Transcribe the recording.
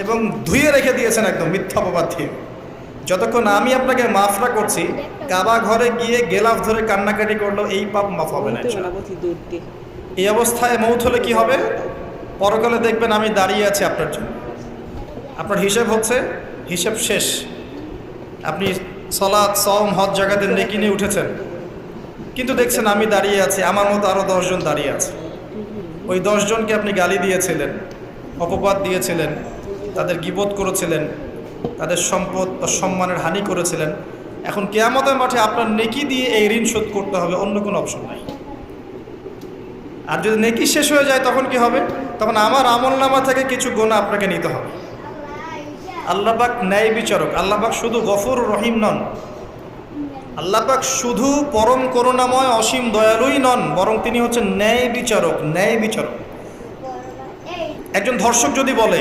এবং ধুয়ে রেখে দিয়েছেন একদম মিথ্যা অপবাদ দিয়ে। যতক্ষণ আমি আপনাকে মাফরা করছি, কাবা ঘরে গিয়ে গেলাফ ধরে কান্নাকাটি করলো, এই পাপ মাফ হবে না ইনশাআল্লাহ। এই অবস্থায় মৌত হলে কি হবে? পরকালে দেখবেন আমি দাঁড়িয়ে আছি আপনার জন্য, আপনার হিসেব হচ্ছে, হিসেব শেষ। আপনি সালাত, সওম, হজ জাকাতে নেকি নিয়ে উঠেছেন, কিন্তু দেখছেন আমি দাঁড়িয়ে আছি, আমার মতো আরও 10 জন দাঁড়িয়ে আছে। ওই 10 জনকে আপনি গালি দিয়েছিলেন, অপবাদ দিয়েছিলেন, তাদের গীবত করেছিলেন, তাদের সম্পদ বা সম্মানের হানি করেছিলেন। এখন কিয়ামতের মাঠে আপনার নেকি দিয়ে এই ঋণ শোধ করতে হবে, অন্য কোনো অপশন নাই। আর যদি নেকি শেষ হয়ে যায় তখন কি হবে? তখন আমার আমলনামা থেকে কিছু গুনাহ আপনাকে নিতে হবে। আল্লাহ পাক ন্যায় বিচারক। আল্লাহ পাক শুধু গফুর রহিম নন, আল্লাহ পাক শুধু পরম করুণাময় অসীম দয়ালুই নন, বরং তিনি হচ্ছেন ন্যায় বিচারক। ন্যায় বিচারক। একজন ধর্ষক যদি বলে